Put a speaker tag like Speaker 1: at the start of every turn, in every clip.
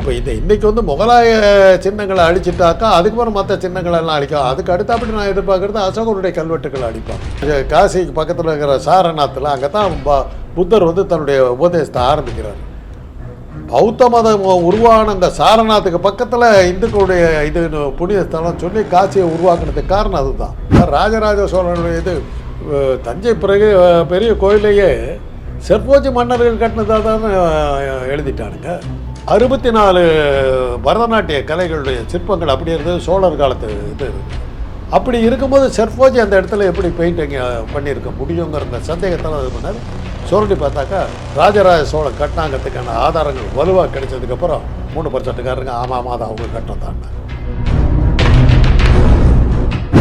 Speaker 1: இப்போ இன்றைக்கி வந்து முகலாய சின்னங்களை அழிச்சிட்டாக்கா அதுக்கப்புறம் மற்ற சின்னங்களெல்லாம் அழிக்கும். அதுக்கு அடுத்தப்படி நான் எதிர்பார்க்குறது அசோகருடைய கல்வெட்டுக்களை அழிப்பாங்க. காசிக்கு பக்கத்தில் இருக்கிற சாரநாத்தில் அங்கே தான் புத்தர் வந்து தன்னுடைய உபதேசத்தை ஆரம்பிக்கிறார். பௌத்த மதம் உருவான அந்த சாரநாத்துக்கு பக்கத்தில் இந்துக்களுடைய இது புனித ஸ்தலம் சொல்லி காசியை உருவாக்குனதுக்கு காரணம் அதுதான். ராஜராஜ சோழனுடைய இது தஞ்சை பிறகு பெரிய கோயிலையே செர்போஜி மன்னர்கள் கட்டினதாக தான் எழுதிட்டானுங்க. 64 பரதநாட்டிய கலைகளுடைய சிற்பங்கள் அப்படி இருந்தது சோழர் காலத்து இது. அப்படி இருக்கும்போது செர்போஜி அந்த இடத்துல எப்படி பெயிண்டிங் பண்ணியிருக்க முடியுங்கிற சந்தேகத்தில் இது பண்ணார். சொல்லி பார்த்தாக்கா ராஜராஜ சோழன் கட்டினாங்கிறதுக்கான ஆதாரங்கள் வலுவாக கிடைச்சதுக்கப்புறம் 3% ஆமாம் அது அவங்க கட்டினம் தான்.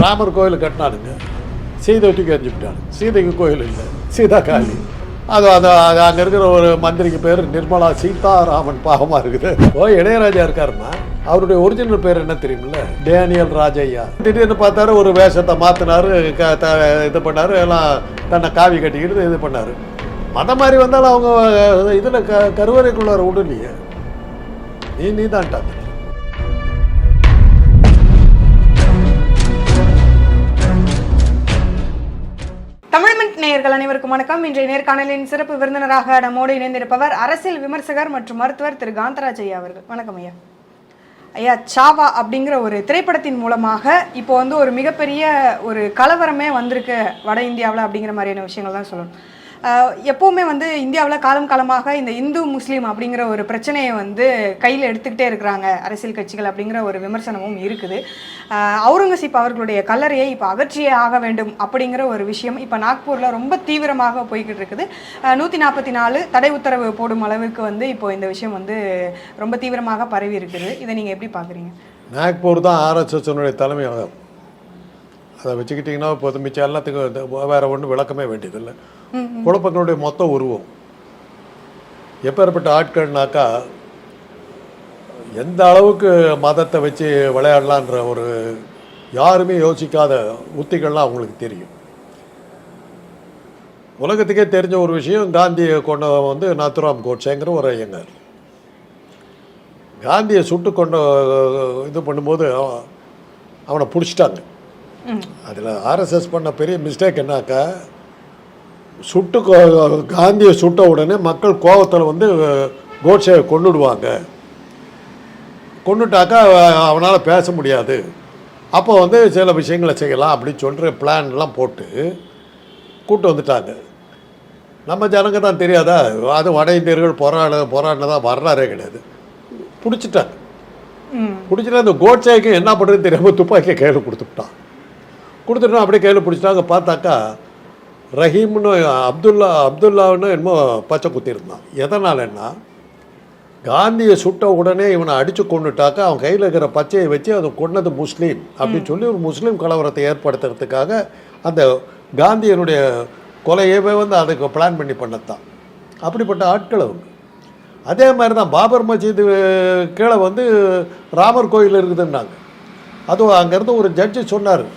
Speaker 1: ராமர் கோயில் கட்டினானுங்க, சீதை தூக்கி எறிஞ்சுட்டாங்க. சீதைக்கு கோயில் இல்லை, சீதா காளி. அது அங்கே இருக்கிற ஒரு மந்திரிக்கு பேர் நிர்மலா சீதாராமன் பாகமாக இருக்குது. இளையராஜா இருக்காருன்னா அவருடைய ஒரிஜினல் பேர் என்ன தெரியுமில்ல, டேனியல் ராஜையா. திடீர்னு பார்த்தாரு ஒரு வேஷத்தை மாற்றினார், இது பண்ணார், எல்லாம் தன்னை காவி கட்டிக்கிட்டு இது பண்ணார். மத மாதிரி வந்தாலும் அவங்க இதில் கருவறைக்குள்ளார விடலையே, நீ தான்ட்டாங்க.
Speaker 2: தமிழ்மின்ட் நேயர்கள் அனைவருக்கும் வணக்கம். இன்றைய நேர்காணலின் சிறப்பு விருந்தினராக நம்மோடு இணைந்திருப்பவர் அரசியல் விமர்சகர் மற்றும் மருத்துவர் திரு காந்தராஜ் ஐயா அவர்கள். வணக்கம் ஐயா. ஐயா, சாவா அப்படிங்கிற ஒரு திரைப்படத்தின் மூலமாக இப்போ வந்து ஒரு மிகப்பெரிய ஒரு கலவரமே வந்திருக்கு வட இந்தியாவில் அப்படிங்கிற மாதிரியான விஷயங்கள் தான் சொல்லணும். எப்போவுமே வந்து இந்தியாவில் காலமாக இந்த இந்து முஸ்லீம் அப்படிங்கிற ஒரு பிரச்சனையை வந்து கையில் எடுத்துக்கிட்டே இருக்கிறாங்க அரசியல் கட்சிகள் அப்படிங்கிற ஒரு விமர்சனமும் இருக்குது. அவுரங்கசீப் அவர்களுடைய கல்லறையை இப்போ அகற்றியே ஆக வேண்டும் அப்படிங்கிற ஒரு விஷயம் இப்போ நாக்பூரில் ரொம்ப தீவிரமாக போய்கிட்டு இருக்குது. 144 தடை உத்தரவு போடும் அளவுக்கு வந்து இப்போ இந்த விஷயம் வந்து ரொம்ப தீவிரமாக பரவி இருக்குது. இதை நீங்கள் எப்படி பார்க்குறீங்க?
Speaker 1: நாக்பூர் தான் ஆர்எஸ்எஸ்னுடைய தலைமையகம். அதை வச்சுக்கிட்டிங்கன்னா இப்போ மிச்சம் எல்லாத்துக்கும் வேறு ஒன்றும் விளக்கமே வேண்டியதில்லை. குழப்பங்களுடைய மொத்த உருவம் எப்பேற்பட்ட ஆட்கள்னாக்கா எந்த அளவுக்கு மதத்தை வச்சு விளையாடலான்ற ஒரு யாருமே யோசிக்காத உத்திகள்லாம் அவங்களுக்கு தெரியும். உலகத்துக்கே தெரிஞ்ச ஒரு விஷயம், காந்தியை கொண்ட வந்து நாத்துராம் கோட்சேங்கிற ஒரு ஐயங்கார். காந்தியை சுட்டு கொண்ட இது பண்ணும்போது அவனை பிடிச்சிட்டாங்க. அதில் ஆர்எஸ்எஸ் பண்ண பெரிய மிஸ்டேக் என்னாக்கா, காந்தியை சுட்ட உடனே மக்கள் கோபத்தில் வந்து கோட்சேவை கொண்டுடுவாங்க. கொண்டுட்டாக்கா அவனால் பேச முடியாது, அப்போ வந்து சில விஷயங்களை செய்யலாம் அப்படின்னு சொல்கிற பிளான்லாம் போட்டு கூப்பிட்டு வந்துட்டாங்க. நம்ம ஜனங்க தான் தெரியாதா, அது வட இந்தியர்கள் போராடினதான் வரலாறே கிடையாது. பிடிச்சிட்டாங்க. பிடிச்சிட்டா அந்த கோட்சேக்கு என்ன பண்ணுறதுன்னு தெரியாமல் துப்பாக்கியை கையில் கொடுத்துட்டோம். அப்படியே கையில் பிடிச்சிட்டாங்க. பார்த்தாக்கா ரஹீம்னு அப்துல்லான்னு என்னமோ பச்சை குத்திருந்தான். எதனாலன்னா, காந்தியை சுட்ட உடனே இவனை அடித்து கொண்டுட்டாக்கா அவன் கையில் இருக்கிற பச்சையை வச்சு அதை கொண்டது முஸ்லீம் அப்படின்னு சொல்லி ஒரு முஸ்லீம் கலவரத்தை ஏற்படுத்துறதுக்காக அந்த காந்தியனுடைய கொலையவே வந்து அதுக்கு பிளான் பண்ணி பண்ணத்தான். அப்படிப்பட்ட ஆட்கள் அவங்க. அதே மாதிரி தான் பாபர் மசீது கீழே வந்து ராமர் கோயில் இருக்குதுன்னாங்க. அதுவும் அங்கேருந்து ஒரு ஜட்ஜு சொன்னார்,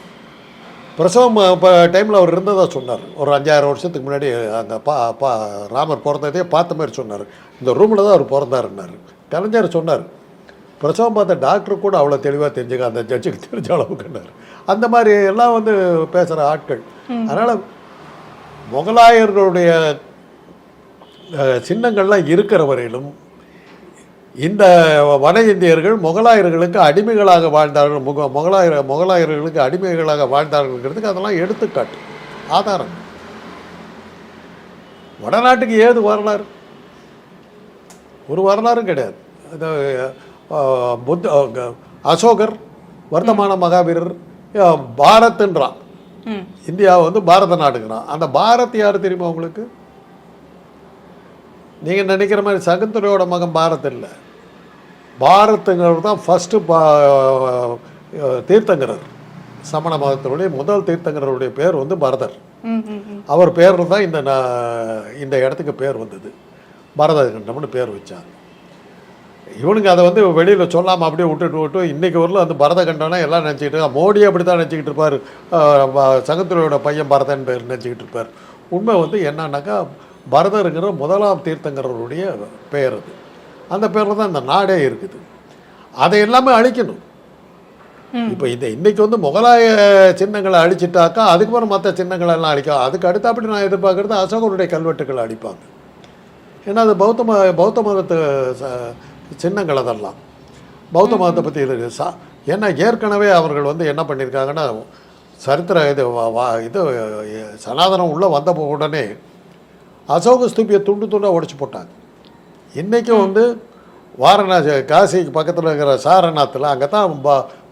Speaker 1: பிரசவம் இப்போ டைமில் அவர் இருந்ததாக சொன்னார். ஒரு 5,000 வருஷத்துக்கு முன்னாடி அங்கே ராமர் பிறந்ததே பார்த்த மாதிரி சொன்னார். இந்த ரூமில் தான் அவர் பிறந்தாருன்னார். கலைஞர் சொன்னார், பிரசவம் பார்த்த டாக்டர் கூட அவ்வளோ தெளிவாக தெரிஞ்சுக்க அந்த ஜட்ஜுக்கு தெரிஞ்ச அளவுக்குன்னார். அந்த மாதிரி எல்லாம் வந்து பேசுகிற ஆட்கள். அதனால் முகலாயர்களுடைய சின்னங்கள்லாம் இருக்கிற வரையிலும் இந்த வட இந்தியர்கள் முகலாயர்களுக்கு அடிமைகளாக வாழ்ந்தார்கள். முகலாயர்களுக்கு அடிமைகளாக வாழ்ந்தார்கள்ங்கிறதுக்கு அதெல்லாம் எடுத்துக்காட்டு, ஆதாரம். வடநாட்டுக்கு ஏது வரலாறு? ஒரு வரலாறும் கிடையாது. அசோகர் வர்த்தமான மகாவீரர் பாரத்ன்றான், இந்தியாவை வந்து பாரத நாடுங்கிறான். அந்த பாரத் யார் தெரியுமா உங்களுக்கு? நீங்கள் நினைக்கிற மாதிரி சகுந்தலையோட மகன் பாரத் இல்லை. பாரத்துங்கிறது தான் ஃபஸ்ட்டு தீர்த்தங்கரர். சமண மதத்தினுடைய முதல் தீர்த்தங்கரருடைய பேர் வந்து பரதர். அவர் பேரில் தான் இந்த இடத்துக்கு பேர் வந்தது. பரதகண்டம்னு பேர் வச்சாங்க. இவனுங்க அதை வந்து வெளியில் சொல்லாமல் அப்படியே விட்டு இன்றைக்கி வரல அந்த பரதகண்டம்னா எல்லாம் நினச்சிக்கிட்டு இருக்காங்க. மோடி அப்படி தான் நினச்சிக்கிட்டு இருப்பார், சகுந்தலையோட பையன் பரதன் பேர் நினச்சிக்கிட்டு இருப்பார். உண்மை வந்து என்னன்னாக்கா பரதருங்கிற முதலாம் தீர்த்தங்கரருடைய பெயர் அது. அந்த பேரில் தான் இந்த நாடே இருக்குது. அதை எல்லாமே அழிக்கணும். இப்போ இன்னைக்கு வந்து முகலாய சின்னங்களை அழிச்சிட்டாக்கா அதுக்கப்புறம் மற்ற சின்னங்களை எல்லாம் அழிக்கும். அதுக்கு அடுத்தபடி நான் எதிர்பார்க்குறது அசோகருடைய கல்வெட்டுக்களை அழிப்பாங்க. ஏன்னா அது பௌத்த மதத்து சின்னங்கள் அதெல்லாம் பௌத்த மதத்தை பற்றி இருக்குது. ஏன்னா ஏற்கனவே அவர்கள் வந்து என்ன பண்ணியிருக்காங்கன்னா சரித்திர இது சனாதனம் உள்ளே வந்த உடனே அசோக ஸ்தூபியை துண்டு துண்டாக உடைச்சி போட்டாங்க. இன்றைக்கும் வந்து வாரணாசி காசிக்கு பக்கத்தில் இருக்கிற சாரநாத்தில் அங்கே தான்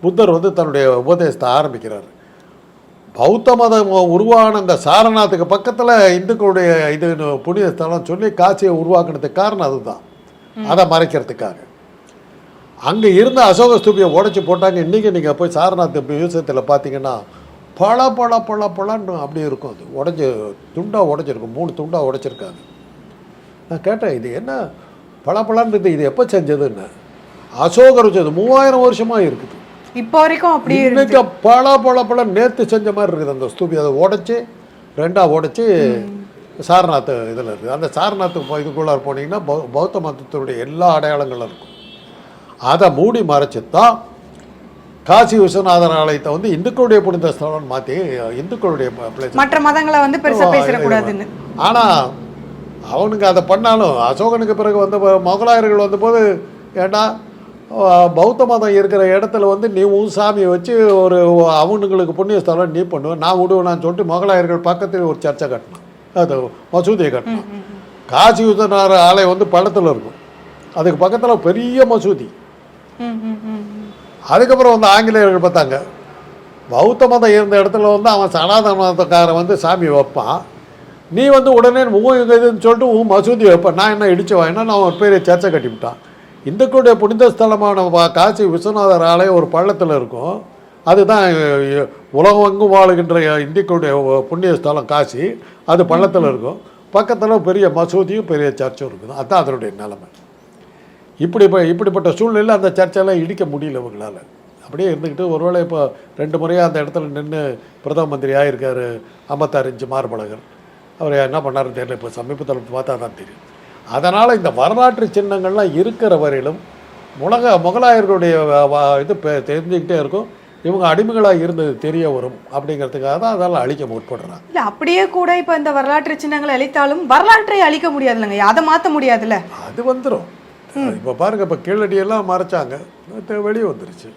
Speaker 1: புத்தர் வந்து தன்னுடைய உபதேசத்தை ஆரம்பிக்கிறார். பௌத்த மதம் உருவான அந்த சாரநாத்துக்கு பக்கத்தில் இந்துக்களுடைய இது புனித ஸ்தலம் சொல்லி காசியை உருவாக்குனதுக்கு காரணம் அதுதான், அதை மறைக்கிறதுக்காக. அங்கே இருந்த அசோக ஸ்தூபியை உடைச்சி போட்டாங்க. இன்றைக்கி நீங்கள் போய் சாரநாத் மியூசியத்தில் பார்த்தீங்கன்னா பழன்னு அப்படி இருக்கும். அது உடஞ்சி துண்டாக உடைச்சிருக்கும், 3 துண்டாக உடைச்சிருக்காங்க. நான் கேட்டேன், இது என்ன பழன்னு இருக்குது, இது எப்போ செஞ்சதுன்னு. அசோகர் வச்சது 3000 வருஷமாக இருக்குது.
Speaker 2: இப்போ வரைக்கும் அப்படி
Speaker 1: இன்னைக்கு பழ நேற்று செஞ்ச மாதிரி இருக்குது அந்த ஸ்தூபி. அதை உடைச்சி 2ஆக உடைச்சி சாரநாத் இதில் இருக்குது. அந்த சாரநாத்து இதுக்குள்ளார போனீங்கன்னா பௌத்த மதத்தினுடைய எல்லா அடையாளங்களும் இருக்கும். அதை மூடி மறைச்சி தான் காசி விஸ்வநாதர் ஆலயத்தை வந்து இந்துக்களுடைய புனித ஸ்தலம் மாற்றி இந்துக்களுடைய பிளேஸ்,
Speaker 2: மற்ற மதங்களை வந்து பெருசாக பேசிடக்கூடாதுன்னு.
Speaker 1: ஆனால் அவனுக்கு அதை பண்ணாலும் அசோகனுக்கு பிறகு வந்து முகலாயர்கள் வந்தபோது, ஏண்டா பௌத்த மதம் இருக்கிற இடத்துல வந்து நீ உன் சாமியை வச்சு ஒரு அவனுங்களுக்கு புண்ணிய ஸ்தலம் நீ பண்ணுவேன், நான் விடுவேனான்னு சொல்லிட்டு முகலாயர்கள் பக்கத்தில் ஒரு சர்ச்சை கட்டினான், அது மசூதியை கட்டினான். காசி விஸ்வநாதர் ஆலயம் வந்து பள்ளத்தில் இருக்கும், அதுக்கு பக்கத்தில் பெரிய மசூதி. அதுக்கப்புறம் வந்து ஆங்கிலேயர்கள் பார்த்தாங்க, பௌத்த மதம் இருந்த இடத்துல வந்து அவன் சனாதன மதக்காரன் வந்து சாமி வைப்பான், நீ வந்து உடனே இதுன்னு சொல்லிட்டு உன் மசூதி வைப்பேன், நான் என்ன இடிச்சு வாங்கினா நான் ஒரு பெரிய சர்ச்சை கட்டிவிட்டான். இந்துக்களுடைய புனித ஸ்தலமான காசி விஸ்வநாதர் ஆலயம் ஒரு பள்ளத்தில் இருக்கும். அதுதான் உலகெங்கும் வாழுகின்ற இந்துக்களுடைய புண்ணிய ஸ்தலம் காசி, அது பள்ளத்தில் இருக்கும். பக்கத்தில் பெரிய மசூதியும் பெரிய சர்ச்சும் இருக்குது. அதுதான் அதனுடைய நிலைமை. இப்படிப்பட்ட சூழ்நிலையில் அந்த சர்ச்செல்லாம் இடிக்க முடியல இவங்களால். அப்படியே இருந்துக்கிட்டு ஒருவேளை இப்போ 2 முறையாக அந்த இடத்துல நின்று பிரதம மந்திரி ஆகியிருக்காரு 56 இன்ச்சு மார்பழகர். அவர் என்ன பண்ணாருன்னு தெரியல, இப்போ சமீபத்தில் பார்த்தா தான் தெரியும். அதனால் இந்த வரலாற்று சின்னங்கள்லாம் இருக்கிற வரையிலும் முகலாயர்களுடைய இது தெரிஞ்சுக்கிட்டே இருக்கும். இவங்க அடிமைகளாக இருந்தது தெரிய வரும் அப்படிங்கிறதுக்காக தான் அதெல்லாம் அழிக்க முற்படுறாங்க.
Speaker 2: இல்லை அப்படியே கூட இப்போ இந்த வரலாற்று சின்னங்களை அழித்தாலும் வரலாற்றை அழிக்க முடியாது இல்லைங்க, அதை மாற்ற முடியாதுல்ல. அது
Speaker 1: வந்துடும். இப்போ பாருங்கள், இப்போ கீழடியெல்லாம் மறைச்சாங்க, வெளியே வந்துருச்சு.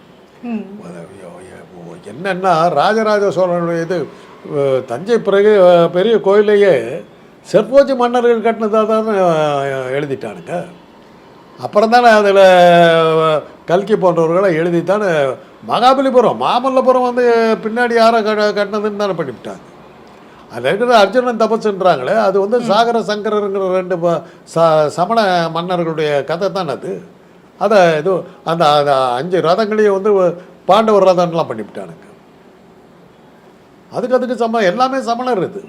Speaker 1: என்னென்னா ராஜராஜ சோழனுடைய இது தஞ்சை பிறகு பெரிய கோயிலையே செற்போச்சி மன்னர்கள் கட்டினதாக தானே எழுதிட்டானுங்க. அப்புறம் தானே அதில் கல்கி போன்றவர்களை எழுதித்தானே மகாபலிபுரம் மாமல்லபுரம் வந்து பின்னாடி யாரை கட்டினதுன்னு தானே பண்ணிவிட்டாங்க. அதில் இருக்கிற அர்ஜுனன் தபசுன்றாங்களே, அது வந்து சாகர சங்கரருங்கிற 2 சமண மன்னர்களுடைய கதை தானே அது. அதை இது அந்த 5 ரதங்களையும் வந்து பாண்டவர் ரதம்லாம் பண்ணிவிட்டானுங்க. அதுக்கு எல்லாமே சமணர். இது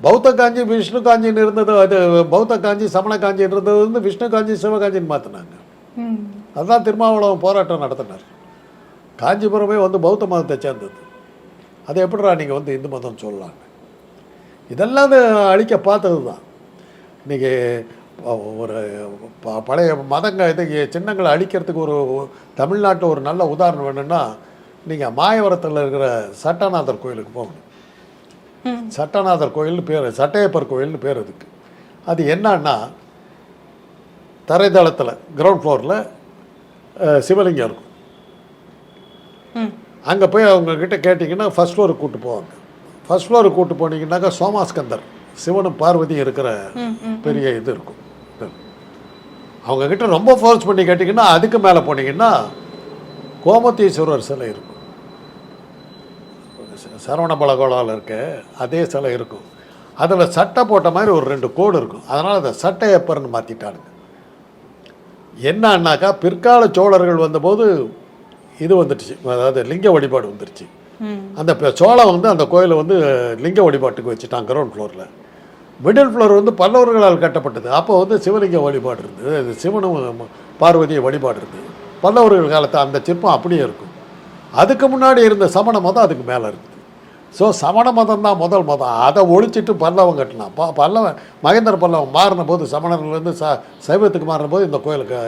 Speaker 1: பௌத்த காஞ்சி விஷ்ணு காஞ்சின்னு இருந்தது, அது பௌத்த காஞ்சி சமண காஞ்சி இருந்தது வந்து விஷ்ணு காஞ்சி சிவகாஞ்சின்னு மாற்றினாங்க. அதுதான் திருமாவளவன் போராட்டம் நடத்தினார். காஞ்சிபுரமே வந்து பௌத்த மதத்தை சேர்ந்தது. அதை எப்படிடா நீங்கள் வந்து இந்து மதம் சொல்லலாங்க? இதெல்லாம் அழிக்க பார்த்தது தான். இன்றைக்கி ஒரு பழைய மதங்க இது சின்னங்களை அழிக்கிறதுக்கு ஒரு தமிழ்நாட்டில் ஒரு நல்ல உதாரணம் வேணும்னா, நீங்கள் மாயவரத்தில் இருக்கிற சட்டநாதர் கோயிலுக்கு போகணும். சட்டநாதர் கோயில்னு பேர், சட்டையப்பர் கோயில்னு பேர் அதுக்கு. அது என்னன்னா, தரைதளத்தில் கிரவுண்ட் ஃப்ளோரில் சிவலிங்கம் இருக்கும். அங்கே போய் அவங்கக்கிட்ட கேட்டிங்கன்னா ஃபஸ்ட் ஃப்ளோருக்கு கூப்பிட்டு போவாங்க. ஃபஸ்ட் ஃப்ளோருக்கு கூப்பிட்டு போனீங்கன்னாக்கா சோமாஸ்கந்தர் சிவனும் பார்வதியும் இருக்கிற பெரிய இது இருக்கும். அவங்கக்கிட்ட ரொம்ப ஃபோர்ஸ் பண்ணி கேட்டிங்கன்னா அதுக்கு மேலே போனீங்கன்னா கோமதீஸ்வரர் சிலை இருக்கும். சரவணபலகோளாவில் இருக்க அதே சிலை இருக்கும். அதில் சட்டை போட்ட மாதிரி ஒரு 2 கோடு இருக்கும். அதனால் அதை சட்டையப்பர்னு மாற்றிட்டானுங்க. என்னன்னாக்கா பிற்கால சோழர்கள் வந்தபோது இது வந்துடுச்சு, அதாவது லிங்க வழிபாடு வந்துடுச்சு. அந்த சோழம் வந்து அந்த கோயிலை வந்து லிங்க வழிபாட்டுக்கு வச்சுட்டாங்க கிரவுண்ட் ஃப்ளோரில். மிடில் ஃப்ளோர் வந்து பல்லவர்களால் கட்டப்பட்டது. அப்போ வந்து சிவலிங்க வழிபாடு இருந்தது, சிவனும் பார்வதியை வழிபாடு இருந்தது. பல்லவர்கள் காலத்தை அந்த சிற்பம் அப்படியே இருக்கும். அதுக்கு முன்னாடி இருந்த சமண மதம் அதுக்கு மேலே இருக்குது. ஸோ சமண மதம் தான் முதல் மதம். அதை ஒழிச்சிட்டு பல்லவன் கட்டினான். பல்லவன் மகேந்திர பல்லவன் மாறின போது சமணர்லேருந்து சைவத்துக்கு மாறின போது இந்த கோயிலுக்கு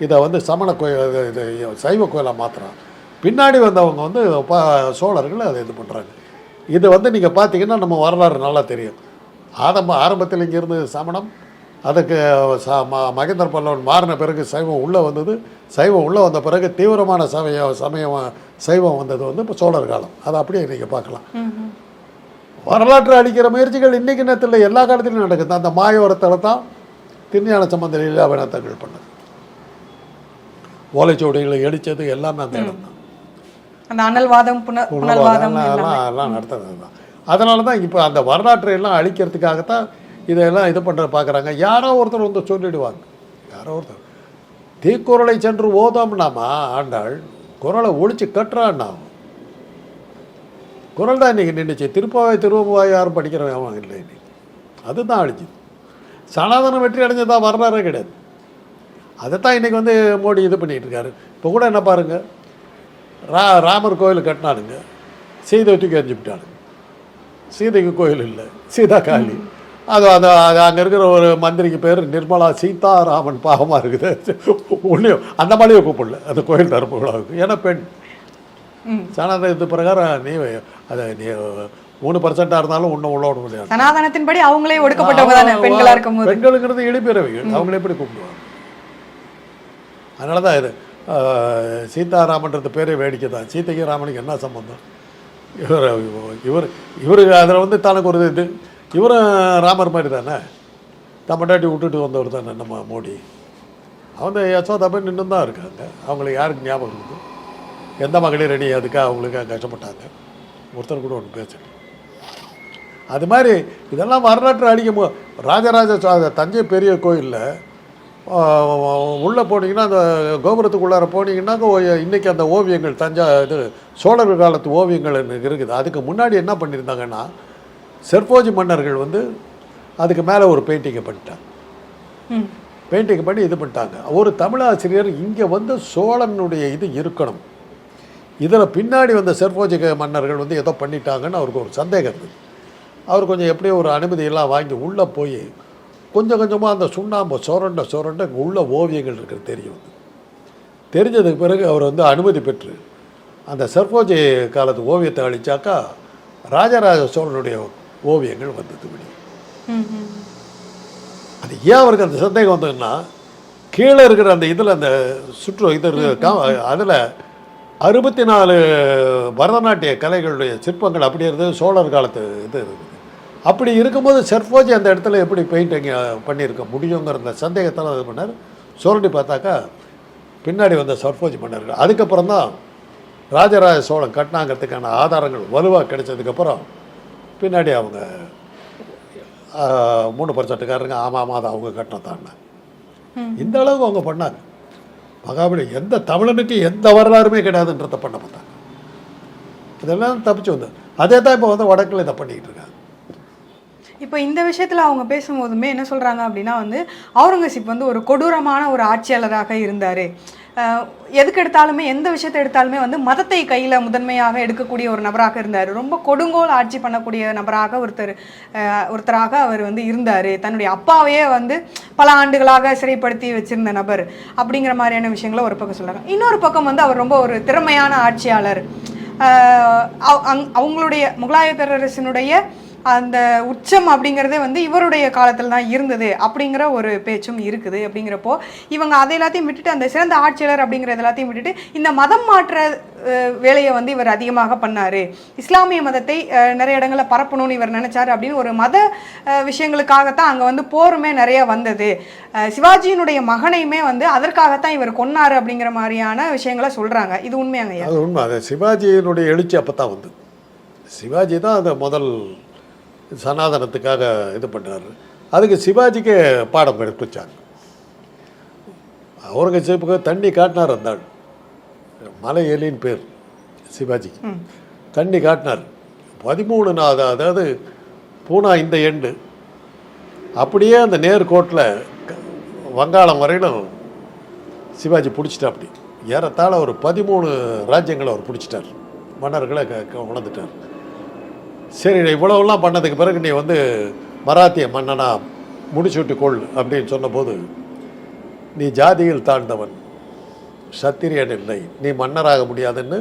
Speaker 1: இதை வந்து சமண கோயில் இது சைவ கோயிலாக மாற்றுறான். பின்னாடி வந்தவங்க வந்து சோழர்கள் அதை இது பண்ணுறாங்க. இது வந்து நீங்கள் பார்த்தீங்கன்னா நம்ம வரலாறு நல்லா தெரியும். ஆரம்பத்தில் இங்கே இருந்தது சமணம், அதுக்கு மகேந்திர பல்லவன் மாறின பிறகு சைவம் உள்ளே வந்தது. சைவம் உள்ளே வந்த பிறகு தீவிரமான சைவம் வந்தது வந்து இப்போ சோழர் காலம். அதை அப்படியே நீங்கள் பார்க்கலாம். வரலாற்று அளிக்கிற முயற்சிகள் இன்றைக்கி நேரத்தில் எல்லா காலத்திலையும் நடக்குது. அந்த மாயோரத்தில் தான் திருஞான சம்பந்தர் இல்லாவினத்தங்கள் பண்ணது, ஓலைச்சுவடிகளை எடித்தது எல்லாமே அந்த இடம் தான்.
Speaker 2: அந்த அனல்வாதம் புனல்வாதம்
Speaker 1: எல்லாம் நடத்துறது தான். அதனால தான் இப்போ அந்த வரலாற்றை எல்லாம் அழிக்கிறதுக்காகத்தான் இதெல்லாம் இது பண்ணுற பார்க்குறாங்க. யாரோ ஒருத்தர் வந்து சொல்லிடுவாங்க, யாரோ ஒருத்தர் தீக்குறளை சென்று ஓதோம்னாமா ஆண்டாள் குறளை ஒழிச்சு கட்டுறான்னா குறள் தான் இன்றைக்கி நின்றுச்சு. திருப்பாவை யாரும் படிக்கிறவன் இல்லை இன்னைக்கு. அதுதான் அழிஞ்சுது. சனாதனம் வெற்றி அடைஞ்சதான் வரலாறே கிடையாது. அதைத்தான் இன்றைக்கி வந்து மோடி இது பண்ணிகிட்டு இருக்காரு. இப்போ கூட என்ன பாருங்கள், ராமர் கோயில் கட்டினானுங்க, சீதை தூக்கி எறிஞ்சுவிட்டானுங்க. சீதைக்கு கோயில் இல்லை, சீதா காளி. அது அங்கே இருக்கிற ஒரு மந்திரிக்கு பேர் நிர்மலா சீதாராமன். பாவமாக இருக்குது. ஒன்றையும் அந்த மாதிரியே கூப்பிடல அந்த கோயில் தரப்பு விழாவுக்கு. ஏன்னா பெண் சனாதன இது பிரகாரம் நீ அதை நீ 3% இருந்தாலும் ஒன்றும் உள்ள விட முடியாது.
Speaker 2: சனாதனத்தின்படி அவங்களே ஒடுக்கப்பட்டவங்க தானே பெண்களாக இருக்கும்போது.
Speaker 1: பெண்களுங்கிறது இழிபிறவிகள், அவங்களே எப்படி கூப்பிடுவாங்க. அதனால தான் இது சீதாராமன்றது பேரே வேடிக்கை தான். சீதைக்கு ராமனுக்கு என்ன சம்பந்தம்? இவருக்கு அதில் வந்து தனக்கு ஒரு இது, இவரும் ராமர் மாதிரி தானே, தமிழ்நாட்டி விட்டுட்டு வந்தவர் தானே நம்ம மோடி. அவங்க யசோதாபன் இன்னும் தான் இருக்காங்க. அவங்களுக்கு யாருக்கு ஞாபகம் இருக்குது? எந்த மகளிர் அணி அதுக்காக அவங்களுக்காக கஷ்டப்பட்டாங்க? ஒருத்தர் கூட ஒன்று பேசணும். அது மாதிரி இதெல்லாம் வரலாற்று அழிக்க. ராஜராஜ தஞ்சை பெரிய கோயிலில் உள்ளே போனீங்கன்னா, அந்த கோபுரத்துக்குள்ளார போனீங்கன்னாக்க இன்றைக்கி அந்த ஓவியங்கள் இது சோழர் காலத்து ஓவியங்கள் இருக்குது. அதுக்கு முன்னாடி என்ன பண்ணியிருந்தாங்கன்னா, செர்போஜி மன்னர்கள் வந்து அதுக்கு மேலே ஒரு பெயிண்டிங்கை பண்ணிட்டாங்க. பெயிண்டிங்கை பண்ணி இது பண்ணிட்டாங்க. ஒரு தமிழாசிரியர் இங்கே வந்து சோழனுடைய இது இருக்கணும், இதில் பின்னாடி வந்த செர்போஜி மன்னர்கள் வந்து ஏதோ பண்ணிட்டாங்கன்னு அவருக்கு ஒரு சந்தேகம் இருக்குது. அவர் கொஞ்சம் எப்படியோ ஒரு அனுமதியெல்லாம் வாங்கி உள்ளே போய் கொஞ்சம் கொஞ்சமாக அந்த சுண்ணாம்பு சுரண்ட உள்ள ஓவியங்கள் இருக்கிறது தெரியும். தெரிஞ்சதுக்கு பிறகு அவர் வந்து அனுமதி பெற்று அந்த செர்போஜி காலத்து ஓவியத்தை அழிச்சாக்கா ராஜராஜ சோழனுடைய ஓவியங்கள் வந்தது விடி. அது ஏன் அவருக்கு அந்த சந்தேகம் வந்ததுன்னா, கீழே இருக்கிற அந்த இதில் அந்த அதில் 64 பரதநாட்டிய கலைகளுடைய சிற்பங்கள் அப்படி இருந்தது. சோழர் காலத்து இது இருக்குது. அப்படி இருக்கும்போது செர்போஜி அந்த இடத்துல எப்படி பெயிண்டிங் பண்ணியிருக்க முடியுங்கிற சந்தேகத்தால் இது பண்ணார். சோழண்டி பார்த்தாக்கா பின்னாடி வந்த செர்போஜி மன்னர்கள். அதுக்கப்புறம் தான் ராஜராஜ சோழன் கட்டினாங்கிறதுக்கான ஆதாரங்கள் வலுவாக கிடைச்சதுக்கப்புறம் பின்னாடி அவங்க 3%காரங்க ஆமாம் அதை அவங்க கட்டினதாங்க. இந்த அளவுக்கு அவங்க பண்ணாங்க. மகாபலி எந்த தமிழனுக்கு எந்த வரலாறுமே கிடையாதுன்றதை பண்ண பார்த்தாங்க. இதெல்லாம் தப்பிச்சு வந்தது. அதே தான் இப்போ வந்து வடக்கில் இதை பண்ணிக்கிட்டு இருக்காங்க.
Speaker 2: இப்போ இந்த விஷயத்தில் அவங்க பேசும்போதுமே என்ன சொல்கிறாங்க அப்படின்னா வந்து, அவுரங்கசீப் வந்து ஒரு கொடூரமான ஒரு ஆட்சியாளராக இருந்தார். எதுக்கு எடுத்தாலுமே எந்த விஷயத்தை எடுத்தாலுமே வந்து மதத்தை கையில் முதன்மையாக எடுக்கக்கூடிய ஒரு நபராக இருந்தார். ரொம்ப கொடுங்கோல் ஆட்சி பண்ணக்கூடிய நபராக ஒருத்தராக அவர் வந்து இருந்தார். தன்னுடைய அப்பாவையே வந்து பல ஆண்டுகளாக சிறைப்படுத்தி வச்சிருந்த நபர் அப்படிங்கிற மாதிரியான விஷயங்களை ஒரு பக்கம் சொல்கிறாங்க. இன்னொரு பக்கம் வந்து அவர் ரொம்ப ஒரு திறமையான ஆட்சியாளர். அவங்களுடைய முகலாய பேரரசினுடைய அந்த உச்சம் அப்படிங்கிறதே வந்து இவருடைய காலத்தில் தான் இருந்தது அப்படிங்கிற ஒரு பேச்சும் இருக்குது. அப்படிங்கிறப்போ இவங்க அதை எல்லாத்தையும் விட்டுட்டு, அந்த சிறந்த ஆட்சியாளர் அப்படிங்கிறது எல்லாத்தையும் விட்டுட்டு இந்த மதம் மாற்ற வேலையை வந்து இவர் அதிகமாக பண்ணார். இஸ்லாமிய மதத்தை நிறைய இடங்களில் பரப்பணும்னு இவர் நினைச்சாரு அப்படின்னு ஒரு மத விஷயங்களுக்காகத்தான் அங்கே வந்து போருமே நிறைய வந்தது. சிவாஜியினுடைய மகனையுமே வந்து அதற்காகத்தான் இவர் கொன்னாரு அப்படிங்கிற மாதிரியான விஷயங்களை சொல்கிறாங்க. இது உண்மையாங்க?
Speaker 1: அது உண்மை. அது சிவாஜியினுடைய எழுச்சி அப்போ தான் வந்து, சிவாஜி தான் அந்த முதல் சனாதனத்துக்காக இது பண்ணுறாரு. அதுக்கு சிவாஜிக்கே பாடம் கற்பிச்சாங்க. அவுரங்கசீப்புக்கு தண்ணி காட்டினார். அந்த மலை எலின்னு பேர் சிவாஜிக்கு. தண்ணி காட்டினார் 13 நாள். அதாவது பூனா இந்த எண்டு அப்படியே அந்த நேர்கோட்டில் வங்காளம் வரையிலும் சிவாஜி பிடிச்சிட்டா. அப்படி ஏறத்தாழ ஒரு 13 ராஜ்யங்களை அவர் பிடிச்சிட்டார். மன்னர்களை உணர்ந்துட்டார். சரி இவ்வளவுலாம் பண்ணதுக்கு பிறகு நீ வந்து மராத்திய மன்னனா முடிச்சுட்டு கொள் அப்படின்னு சொன்னபோது, நீ ஜாதியில் தாழ்ந்தவன், சத்திரியன் இல்லை, நீ மன்னராக முடியாதுன்னு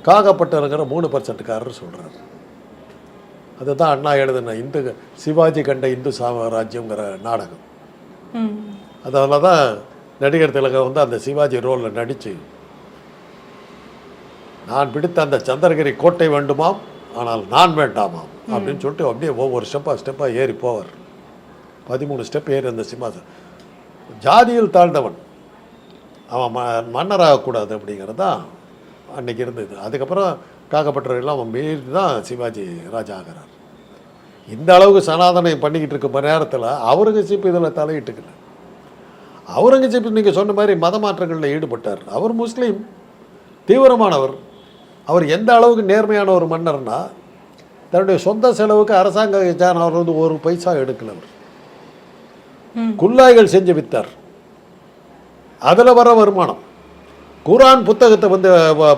Speaker 1: காகப்பட்டருங்கிற 3% சொல்கிறார். அதுதான் அண்ணா எழுதின சிவாஜி கண்ட இந்து சாம்ராஜ்யங்கிற நாடகம். அதில் தான் நடிகர் திலகம் வந்து அந்த சிவாஜி ரோலில் நடித்து, நான் பிடித்த அந்த சந்திரகிரி கோட்டை வேண்டுமாம், ஆனால் நான் வேண்டாமாம் அப்படின்னு சொல்லிட்டு அப்படியே ஒவ்வொரு ஸ்டெப்பாக ஏறி போவார். 13 ஸ்டெப் ஏறி அந்த சிம்மாசனம். ஜாதியில் தாழ்ந்தவன் அவன் மன்னராகக்கூடாது அப்படிங்கிறது தான் அன்றைக்கி இருந்தது. அதுக்கப்புறம் காகப்பட்டரெல்லாம் அவன் மீறி தான் சிவாஜி ராஜா ஆகிறார். இந்த அளவுக்கு சனாதனை பண்ணிக்கிட்டு இருக்க நேரத்தில் அவுரங்கசீப் இதில் தலையிட்டுக்கல. அவுரங்கசீப் நீங்கள் சொன்ன மாதிரி மத மாற்றங்களில் ஈடுபட்டார். அவர் முஸ்லீம், தீவிரமானவர். அவர் எந்த அளவுக்கு நேர்மையான ஒரு மன்னர்னா, தன்னுடைய சொந்த செலவுக்கு அரசாங்க அவர் வந்து ஒரு பைசா எடுக்கல. அவர் குல்லாய்கள் செஞ்சு வித்தார். அதில் வர வருமானம், குரான் புத்தகத்தை வந்து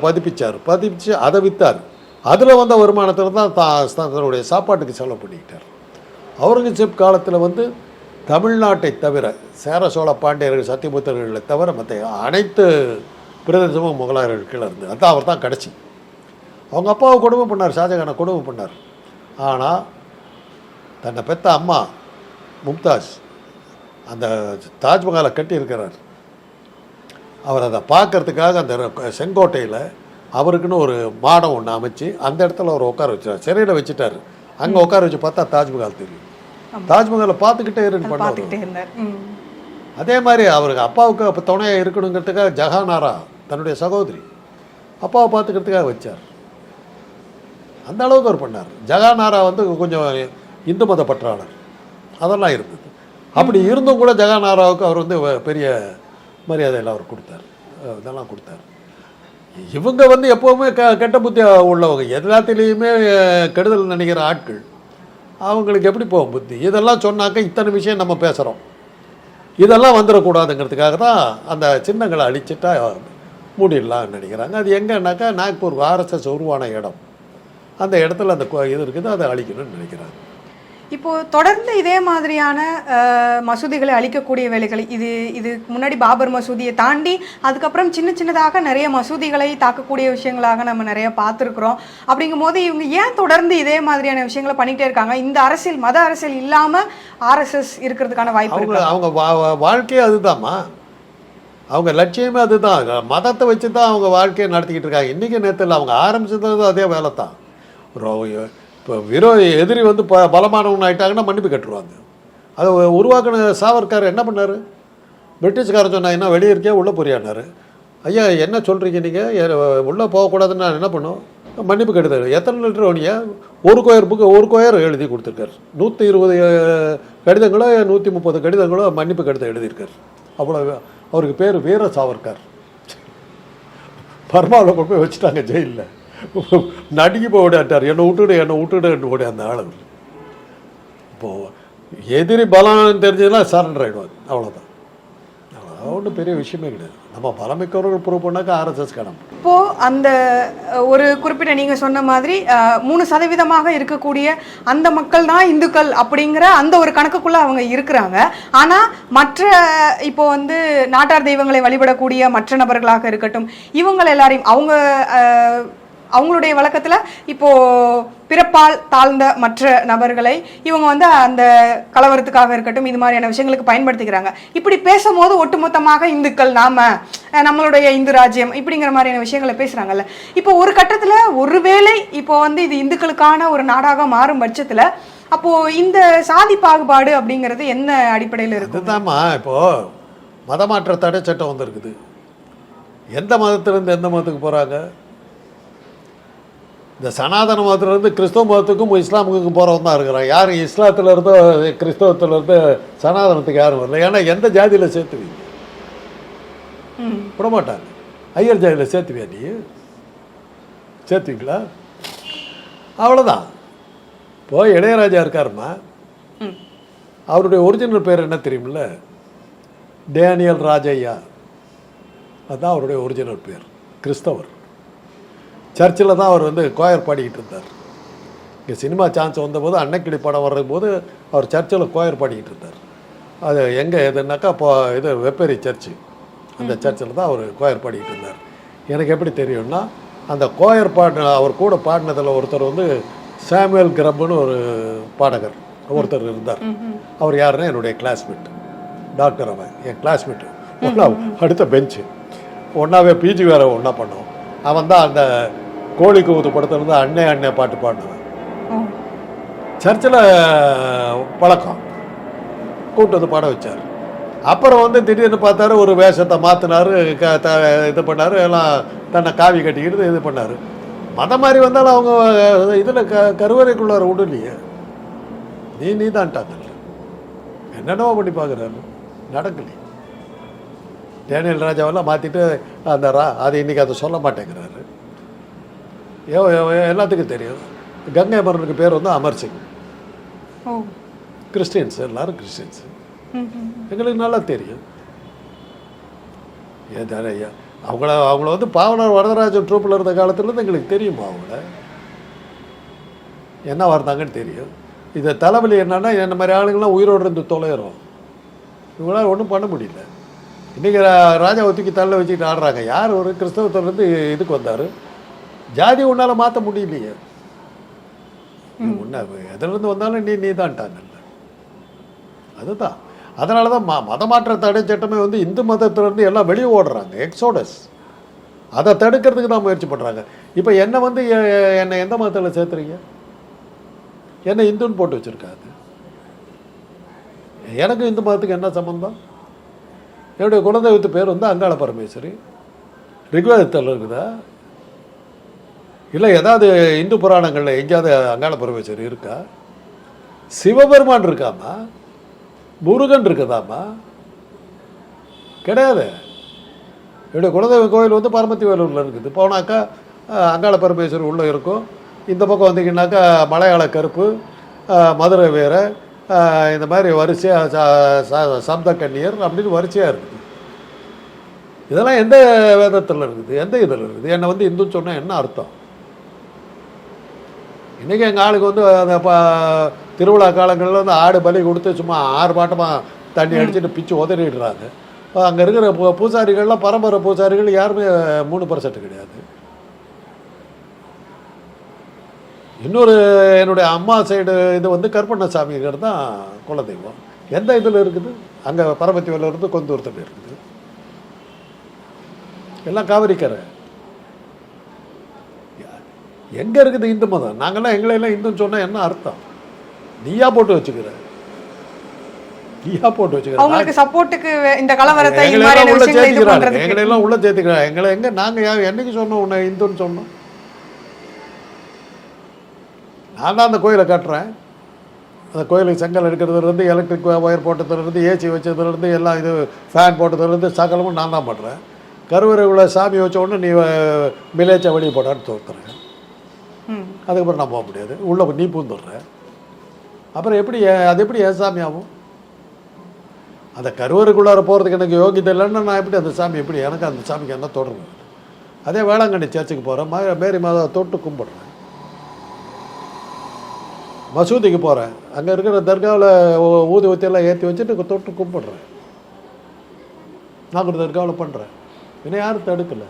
Speaker 1: பதிப்பிச்சு அதை விற்றார். அதில் வந்த வருமானத்தில் தான் தன்னுடைய சாப்பாட்டுக்கு செலவு பண்ணிக்கிட்டார். அவுரங்கசீப் காலத்தில் வந்து தமிழ்நாட்டை தவிர சேர சோழ பாண்டியர்கள் சத்தியபுத்திரர்களை தவிர மற்ற அனைத்து பிரதேசமும் முகலாயர்கள் கீழே இருந்து அதான் அவர் தான் கடைசி. அவங்க அப்பாவை கொடுமை பண்ணார், ஷாஜகானை கொடுமை பண்ணார். ஆனால் தன்னை பெற்ற அம்மா மும்தாஜ் அந்த தாஜ்மஹாலை கட்டியிருக்கிறார். அவர் அதை பார்க்கறதுக்காக அந்த செங்கோட்டையில் அவருக்குன்னு ஒரு மாடம் ஒன்று அமைச்சு அந்த இடத்துல அவர் உட்கார வச்சார். சிறையில் வச்சுட்டார். அங்கே உட்கார வச்சு பார்த்தா தாஜ்மஹால் தெரியும். தாஜ்மஹாலை பார்த்துக்கிட்டே இருந்து பண்ணார். அதே மாதிரி அவருக்கு அப்பாவுக்கு அப்போ துணையாக இருக்கணுங்கிறதுக்காக ஜஹானாரா தன்னுடைய சகோதரி அப்பாவை பார்த்துக்கிறதுக்காக வச்சார். அந்த அளவுக்கு அவர் பண்ணார். ஜஹானாரா வந்து கொஞ்சம் இந்து மத பற்றாளர், அதெல்லாம் இருந்தது. அப்படி இருந்தும் கூட ஜஹானாராவுக்கு அவர் வந்து பெரிய மரியாதையில் அவர் கொடுத்தார், இதெல்லாம் கொடுத்தார். இவங்க வந்து எப்போவுமே கெட்ட புத்தி உள்ளவங்க, எல்லாத்திலையுமே கெடுதல் நினைக்கிற ஆட்கள். அவங்களுக்கு எப்படி போகும் புத்தி? இதெல்லாம் சொன்னாக்க இத்தனை விஷயம் நம்ம பேசுகிறோம், இதெல்லாம் வந்துடக்கூடாதுங்கிறதுக்காக தான் அந்த சின்னங்களை அழிச்சிட்டா மூடிடலாம்னு நினைக்கிறாங்க. அது எங்கன்னாக்கா நாக்பூர் RSS உருவான இடம், அந்த இடத்துல அந்த இது இருக்குது, அதை அழிக்கணும்னு நினைக்கிறாங்க.
Speaker 2: இப்போது தொடர்ந்து இதே மாதிரியான மசூதிகளை அழிக்கக்கூடிய வேலைகள், இதுக்கு முன்னாடி பாபர் மசூதியை தாண்டி அதுக்கப்புறம் சின்னதாக நிறைய மசூதிகளை தாக்கக்கூடிய விஷயங்களாக நம்ம நிறைய பார்த்துருக்குறோம். அப்படிங்கும் போது இவங்க ஏன் தொடர்ந்து இதே மாதிரியான விஷயங்களை பண்ணிகிட்டே இருக்காங்க? இந்த அரசியல், மத அரசியல் இல்லாமல் RSS இருக்கிறதுக்கான வாய்ப்பு இருக்கு.
Speaker 1: அவங்க வாழ்க்கையே அதுதான்மா, அவங்க லட்சியமே அதுதான். மதத்தை வச்சு தான் அவங்க வாழ்க்கையை நடத்திக்கிட்டு இருக்காங்க. இன்றைக்கி நேரத்தில் அவங்க ஆரம்பிச்சது அதே வேலை தான். இப்போ எதிரி வந்து பலமானவன் ஆகிட்டாங்கன்னா மன்னிப்பு கட்டுருவாங்க. அதை உருவாக்கின சாவர்கார் என்ன பண்ணார்? பிரிட்டிஷ்காரன் சொன்னா என்ன வெளியே இருக்கே உள்ளே போறியானார். ஐயா என்ன சொல்கிறீங்க நீங்கள், உள்ளே போகக்கூடாதுன்னு நான் என்ன பண்ணும்? மன்னிப்பு கட்டுதார். எத்தனை லிட்டர் வணியா? ஒரு கொயர் எழுதி கொடுத்துருக்கார். 120 கடிதங்களோ 130 கடிதங்களோ மன்னிப்பு கடிதம் எழுதியிருக்கார். அவ்வளோ. அவருக்கு பேர் வீர சாவர்கார். பர்மாவில் கொண்டு போய் வச்சுட்டாங்க ஜெயிலில். நடுங்கி போய் ஓடாட்டார், என்னை விட்டுடு ஓடி அந்த ஆளு. இப்போது எதிரி பலம் தெரிஞ்சதுன்னா சரண்டர் ஆகிடுவாங்க, அவ்வளோதான். ஒன்றும் பெரிய விஷயமே கிடையாது. நம்ம பலமிக்கவர்கள் ப்ரூவ் பண்ணாக்கா RSS காணும்.
Speaker 2: இப்போது அந்த ஒரு குறிப்பிட்ட நீங்கள் சொன்ன மாதிரி 3% இருக்கக்கூடிய அந்த மக்கள் தான் இந்துக்கள் அப்படிங்கிற அந்த ஒரு கணக்குக்குள்ளே அவங்க இருக்கிறாங்க. ஆனால் மற்ற இப்போ வந்து நாட்டார் தெய்வங்களை வழிபடக்கூடிய மற்ற நபர்களாக இருக்கட்டும், இவங்க எல்லாரையும் அவங்களுடைய வழக்கத்தில் இப்போது பிறப்பால் தாழ்ந்த மற்ற நபர்களை இவங்க வந்து அந்த கலவரத்துக்காக இருக்கட்டும் இது மாதிரியான விஷயங்களுக்கு பயன்படுத்திக்கிறாங்க. இப்படி பேசும்போது ஒட்டுமொத்தமாக இந்துக்கள், நம்மளுடைய இந்து ராஜ்யம் இப்படிங்கிற மாதிரியான விஷயங்களை பேசுகிறாங்கல்ல. இப்போ ஒரு கட்டத்தில் ஒருவேளை இப்போ வந்து இது இந்துக்களுக்கான ஒரு நாடாக மாறும் பட்சத்தில் அப்போது இந்த சாதி பாகுபாடு அப்படிங்கிறது என்ன அடிப்படையில் இருக்குது?
Speaker 1: இதுதாம்மா இப்போது மதமாற்ற தடை சட்டம் வந்துருக்குது. எந்த மதத்திலேருந்து எந்த மதத்துக்கு போகிறாங்க? இந்த சனாதன மதத்திலேருந்து கிறிஸ்தவ மதத்துக்கும் இஸ்லாமுக்கும் போகிறவங்க தான் இருக்கிறாங்க. யாரும் இஸ்லாத்துலேருந்தோ கிறிஸ்தவத்துலேருந்து சனாதனத்துக்கு யாரும் வரல. ஏன்னா எந்த ஜாதியில் சேர்த்துவீங்க? விட மாட்டாங்க. ஐயர் ஜாதியில் சேர்த்துவியா? நீ சேர்த்துவீங்களா? அவ்வளோதான். இப்போ இளையராஜா இருக்காருமா, அவருடைய ஒரிஜினல் பேர் என்ன தெரியுமில்ல? டேனியல் ராஜையா. அதுதான் அவருடைய ஒரிஜினல் பேர். கிறிஸ்தவர். சர்ச்சில் தான் அவர் வந்து கோயர் பாடிக்கிட்டு இருந்தார். இங்கே சினிமா சான்ஸ் வந்தபோது அன்னைக்கிளி படம் வர்றபோது அவர் சர்ச்சில் கோயர் பாடிக்கிட்டு இருந்தார். அது எங்கே எதுனாக்கா இப்போ இது வெப்பேரி சர்ச்சு, அந்த சர்ச்சில் தான் அவர் கோயர் பாடிக்கிட்டு இருந்தார். எனக்கு எப்படி தெரியும்னா அந்த கோயர் அவர் கூட பாடினதில் ஒருத்தர் வந்து சாமுவேல் கிரப்னு ஒரு பாடகர் ஒருத்தர் இருந்தார். அவர் யாருன்னா என்னுடைய கிளாஸ்மேட், டாக்டர். அவன் என் கிளாஸ்மேட்டு, ஒன்றா அடுத்த பெஞ்சு, ஒன்றாவே பிஜி வேறு ஒன்றா பண்ணோம். அவன் தான் அந்த கோழி கூத்து படத்துலேருந்து அண்ணே அண்ணே பாட்டு பாடினவன். சர்ச்சில் பழக்கம், கூட்டு வந்து பாட வச்சார். அப்புறம் வந்து திடீர்னு பார்த்தாரு, ஒரு வேஷத்தை மாற்றினார், இது பண்ணார், எல்லாம் தன்னை காவி கட்டிக்கிட்டு இது பண்ணார். மதம் மாதிரி வந்தாலும் அவங்க இதில் கருவறைக்குள்ளார விடலையே, நீ தான்ட்டாங்கல்ல. என்னென்னவோ பண்ணி பார்க்குறாரு, நடக்கலையே. டேனியல் ராஜாவெல்லாம் மாற்றிட்டு அந்த அது இன்றைக்கி அதை சொல்ல மாட்டேங்கிறாரு. எல்லாத்துக்கும் தெரியும். கங்கை அமரனுக்கு பேர் வந்து அமர் சிங். கிறிஸ்டியன்ஸ், எல்லாரும் கிறிஸ்டியன்ஸு. எங்களுக்கு நல்லா தெரியும். ஏன் தானே ஐயா, அவங்கள வந்து பாவனர் வரதராஜன் ட்ரூப்பில் இருந்த காலத்துலேருந்து எங்களுக்கு தெரியுமா அவங்கள என்ன வந்தாங்கன்னு தெரியும். இதை தலைவலி என்னன்னா, என்ன மாதிரி ஆளுங்கள்லாம் உயிரோடு இருந்து தொலைகிறோம். இவங்களால் ஒன்றும் பண்ண முடியல. இன்றைக்கி ராஜா ஒத்துக்கி தள்ள வச்சுக்கிட்டு ஆடுறாங்க. யார் ஒரு கிறிஸ்தவத்திலேருந்து இதுக்கு வந்தார், ஜாதி உன்னால் மாற்ற முடியலையே. முன்ன எதுலேருந்து வந்தாலும் நீ தான்ட்டாங்கல்ல. அதுதான். அதனால தான் மதமாற்ற தடை சட்டமே வந்து இந்து மதத்திலேருந்து எல்லாம் வெளியே ஓடுறாங்க, எக்ஸோடஸ். அதை தடுக்கிறதுக்கு தான் முயற்சி பண்ணுறாங்க. இப்போ என்னை வந்து என்னை எந்த மதத்தில் சேர்த்துறீங்க? என்னை இந்துன்னு போட்டு வச்சுருக்காது. எனக்கு இந்து மதத்துக்கு என்ன சம்பந்தம்? என்னுடைய குலதெய்வத்து பேர் வந்து அங்காள பரமேஸ்வரி. ரிக்வேதத்தில் இருக்குதா? இல்லை ஏதாவது இந்து புராணங்களில் எங்கேயாவது அங்காள பரமேஸ்வரி இருக்கா? சிவபெருமான் இருக்காமா? முருகன் இருக்குதாமா? கிடையாது. என்னுடைய குலதெய்வ கோயில் வந்து பரமத்தி வேலூரில் இருக்குது. போனாக்கா அங்காள பரமேஸ்வரி உள்ளே இருக்கும். இந்த பக்கம் வந்தீங்கன்னாக்கா மலையாள கருப்பு, மதுரை வீர, இந்த மாதிரி வரிசையாக சப்த கன்னியர் அப்படின்னு வரிசையாக இருக்குது. இதெல்லாம் எந்த வேதத்தில் இருக்குது, எந்த இதில் இருக்குது? என்னை வந்து இந்துன்னு சொன்னால் என்ன அர்த்தம்? இன்றைக்கி எங்கள் ஆளுக்கு வந்து அந்த திருவிழா காலங்களில் வந்து ஆடு பலி கொடுத்து சும்மா 6 பாட்டமாக தண்ணி அடிச்சுட்டு பிச்சு உதறிடுறாங்க. அங்கே இருக்கிற பூசாரிகள்லாம் பரம்பரை பூசாரிகள் யாருமே 3% கிடையாது. இன்னொரு என்னுடைய அம்மா சைடு இது வந்து கருப்பண்ணசாமிங்கிறது தான் குலதெய்வம். எந்த இதில் இருக்குது? அங்கே பரமத்தி வேலூர்ந்து கொந்தூரத்தில் இருக்குது. எல்லாம் காவிரிக்கரை. எங்கே இருக்குது இந்து மதம்? நாங்கள்லாம் எங்களையெல்லாம் இந்துன்னு சொன்னால் என்ன அர்த்தம்? நீயா போட்டு வச்சுக்கிற, நீயா போட்டு வச்சுக்கிற.
Speaker 2: அவங்களுக்கு சப்போர்ட்டுக்கு இந்த கலவரத்தை
Speaker 1: எங்களையெல்லாம் உள்ள சேர்த்துக்கிறாங்க, எங்களையெல்லாம் உள்ள சேர்த்துக்கிறாங்க. எங்களை எங்கே நாங்கள் என்னைக்கு சொன்னோம் உன்னை இந்துன்னு சொன்னோம்? நான் தான் அந்த கோயிலை கட்டுறேன். அந்த கோயிலுக்கு செங்கல் எடுக்கிறதுலேருந்து, எலக்ட்ரிக் ஒயர் போட்டதுலேருந்து, ஏசி வச்சதுலேருந்து, எல்லாம் இது ஃபேன் போட்டதுலேருந்து சகலமும் நான் தான் பண்ணுறேன். கருவறை உள்ள சாமி வச்ச உடனே நீ மிலேச்சா வெளியே போடான்னு தோத்துறேன். அதுக்கப்புறம் நான் போக முடியாது, உள்ளே நீ பூந்துடுற. அப்புறம் எப்படி அது எப்படி என் சாமி ஆகும்? அந்த கருவறைக்குள்ளார போகிறதுக்கு எனக்கு யோகியதை இல்லைன்னா நான் எப்படி அந்த சாமி எப்படி, எனக்கு அந்த சாமிக்கு என்ன தொடர்பு? அதே வேளாங்கண்ணி சர்ச்சுக்கு போகிறேன், மேரி மாதா தொட்டு கும்பிட்றேன். மசூதிக்கு போகிறேன், அங்கே இருக்கிற தர்காவில் ஊதுவத்தியெல்லாம் ஏற்றி வச்சுட்டு தொட்டு கும்பிட்றேன். நான் ஒரு தர்காவில் பண்ணுறேன், இன்னும் யாரும் தடுக்கலை.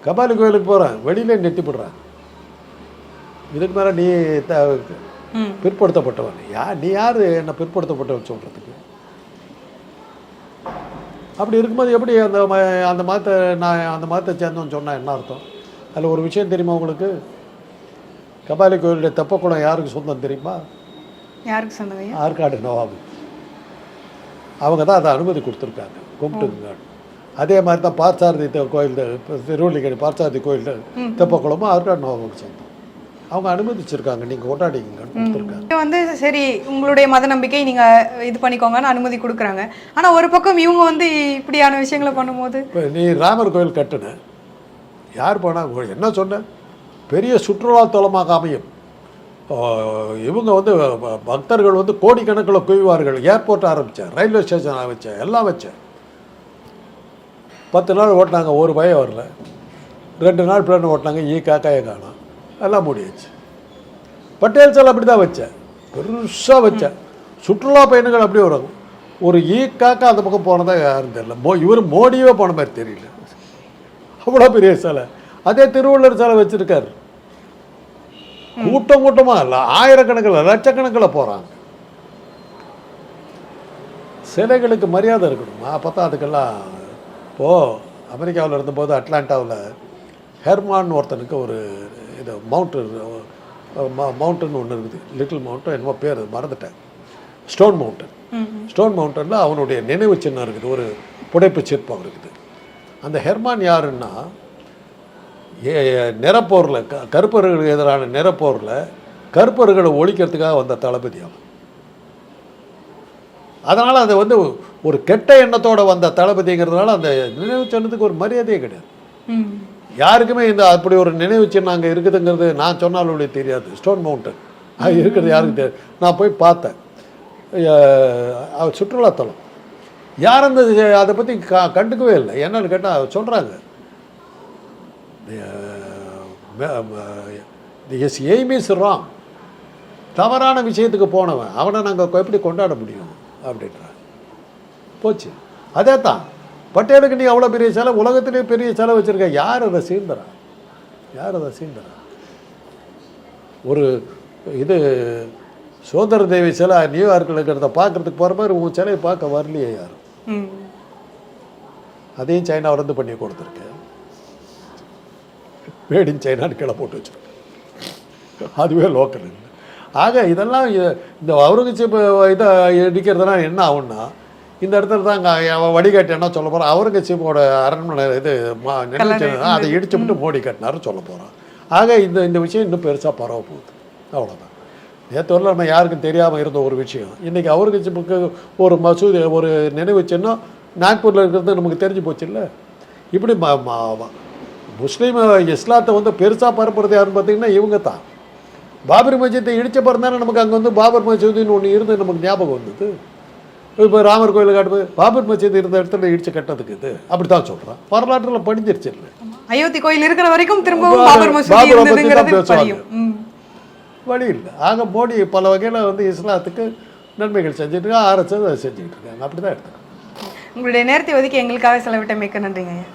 Speaker 1: கபாலி கோயிலுக்கு போகிறேன், வெளியிலே நெட்டிப்படுறேன். இதுக்கு மேலே நீ பிற்படுத்தப்பட்டவன் நீ யார் என்னை பிற்படுத்தப்பட்டவன் சொல்கிறதுக்கு? அப்படி இருக்கும்போது எப்படி அந்த மதத்தை நான் அந்த மதத்தை சேர்ந்தோன்னு சொன்னால் என்ன அர்த்தம்? அதில் ஒரு விஷயம் தெரியுமா உங்களுக்கு? கபாலி கோயிலுடைய தெப்பக்குளம் யாருக்கு சொந்தம் தெரியுமா?
Speaker 2: யாருக்கு சொந்தம்?
Speaker 1: ஆற்காடு நவாபு. அவங்க தான் அதை அனுமதி கொடுத்துருக்காங்க, கும்பிட்டுங்க. அதே மாதிரி தான் பார்த்தசாரதி கோயில், திருவள்ளிக்கணி பார்த்தசாரதி கோயில் தெப்பக்குளமும் ஆற்காடு நவாபுக்கு சொந்தம். அவங்க அனுமதிச்சிருக்காங்க, நீங்கள் கொண்டாடிங்கன்னு கொடுத்துருக்காங்க.
Speaker 2: வந்து சரி உங்களுடைய மத நம்பிக்கை நீங்கள் இது பண்ணிக்கோங்கன்னு அனுமதி கொடுக்குறாங்க. ஆனால் ஒரு பக்கம் இவங்க வந்து இப்படியான விஷயங்களை பண்ணும்போது,
Speaker 1: இப்போ நீ ராமர் கோயில் கட்டுன, யார் போனால் என்ன சொன்ன? பெரிய சுற்றுலாத்தலமாக அமையும். இவங்க வந்து பக்தர்கள் வந்து கோடிக்கணக்கில் குவிவார்கள். ஏர்போர்ட் ஆரம்பித்தேன், ரயில்வே ஸ்டேஷன் வச்சேன், எல்லாம் வச்சேன். 10 நாள் ஓட்டினாங்க, ஒரு பயம் வரல. 2 நாள் பிளான் ஓட்டினாங்க, காக்காயை காணும், எல்லாம் முடியாச்சு. பட்டேல் சிலை அப்படி தான் வச்சேன், பெருசாக வச்சேன். சுற்றுலா பயணிகள் அப்படியே வரும். ஒரு ஈக்காக்கா அந்த பக்கம் போனதாக யாரும் தெரியல. இவர் மோடியே போன மாதிரி தெரியல, அவ்வளோ பெரிய சிலை. அதே திருவள்ளுவர் சிலை வச்சுருக்காரு, கூட்டம் கூட்டமாக இல்லை, ஆயிரக்கணக்கில் லட்சக்கணக்கில் போகிறாங்க. சிலைகளுக்கு மரியாதை இருக்கணுமா? அப்போ தான் அதுக்கெல்லாம். இப்போது அமெரிக்காவில் இருந்தபோது அட்லாண்டாவில் ஹெர்மான் ஒருத்தனுக்கு ஒரு இது மவுண்டன் ஒன்று இருக்குது, லிட்டில் மவுண்டன் என்னமோ பேர் மறந்துட்டேன், ஸ்டோன் மவுண்டன். ஸ்டோன் மவுண்டனில் அவனுடைய நினைவு சின்னம் இருக்குது, ஒரு புடைப்பு சிற்பம் இருக்குது. அந்த ஹெர்மான் யாருன்னா நிறப்போரில் கருப்பர்களுக்கு எதிரான நிறப்போரில் கருப்பர்களை ஒழிக்கிறதுக்காக வந்த தளபதி அவன். அதனால் அது வந்து ஒரு கெட்ட எண்ணத்தோடு வந்த தளபதிங்கிறதுனால அந்த நினைவு சின்னத்துக்கு ஒரு மரியாதையே கிடையாது. யாருக்குமே இந்த அப்படி ஒரு நினைவு சின்னம் அங்கே இருக்குதுங்கிறது நான் சொன்னாலும் தெரியாது. ஸ்டோன் மவுண்டன் அது இருக்கிறது யாருக்கு தெரியாது. நான் போய் பார்த்தேன், சுற்றுலாத்தலம். யார் அந்த அதை பற்றி கண்டுக்கவே இல்லை. என்னன்னு கேட்டால் சொல்கிறாங்க, எஸ் எய்ம் இஸ் ராங், தவறான விஷயத்துக்கு போனவன் அவனை நாங்கள் எப்படி கொண்டாட முடியும் அப்படின்றான். போச்சு. அதே தான் பட்டேலுக்கு நீ அவ்வளோ பெரிய சிலை, உலகத்திலே பெரிய சிலை வச்சுருக்க, யார் அதை சீர்ந்தரா? யார் அதை சீர்ந்தரா? ஒரு இது சுதந்திர தேவி சிலை நியூயார்க்கில் இருக்கிறத பார்க்குறதுக்கு போகிற மாதிரி உன் சிலையை பார்க்க வரலையே யாரும். அதையும் சைனாவிலேருந்து பண்ணி கொடுத்துருக்கேன், மேட் இன் சைனான்னு கீழே போட்டு வச்சுருக்கேன், அதுவே லோக்கல் இல்லை. ஆக இதெல்லாம் இந்த அவுரங்கசீப் இதை இடிக்கிறதுனா என்ன ஆகுன்னா, இந்த இடத்துல தான் வடிகாட்டி என்ன சொல்ல போகிறான், அவுரங்கசீப்போட அரண்மனை இது நினைச்சு அதை இடிச்சு விட்டு மோடி கட்டினாருன்னு சொல்ல போகிறான். ஆக இந்த விஷயம் இன்னும் பெருசாக பரவ போகுது, அவ்வளோதான். நேற்று வரல நம்ம யாருக்கும் தெரியாமல் இருந்த ஒரு விஷயம், இன்றைக்கி அவுரங்கசீப்புக்கு ஒரு மசூதி, ஒரு நினைவு சின்னம் நாக்பூரில் இருக்கிறது நமக்கு தெரிஞ்சு போச்சு இல்லை. இப்படி முஸ்லீம் இஸ்லாத்தை வந்து பெருசாக பரப்புறது யாருன்னு பார்த்தீங்கன்னா இவங்க தான். பாபர் மஸ்ஜித்தை இடித்த பிறந்தானே நமக்கு அங்கே வந்து பாபர் மசூதின்னு ஒன்று இருந்து நமக்கு ஞாபகம் வந்தது. இப்போ ராமர் கோயில் காட்டு பாபர் மசூதி இருந்த இடத்துல இடிச்சு கட்டதுக்கு இது அப்படி தான் சொல்கிறான். வரலாற்றில் படிஞ்சிருச்சு இல்லை.
Speaker 2: அயோத்தி கோயில் இருக்கிற வரைக்கும் திரும்பவும் பாபர் மசூதி இருந்ததுங்கிறது தெரியும்.
Speaker 1: வழி இல்லை. ஆக மோடி பல வகையில் வந்து இஸ்லாத்துக்கு நன்மைகள் செஞ்சுட்டு இருக்காங்க, RSS அதை செஞ்சுக்கிட்டு இருக்காங்க. அப்படி தான் எடுத்துக்காங்க.
Speaker 2: உங்களுடைய நேரத்தை ஒதுக்கி எங்களுக்காக செலவிட்ட மிக்க நன்றிங்க ஐயா.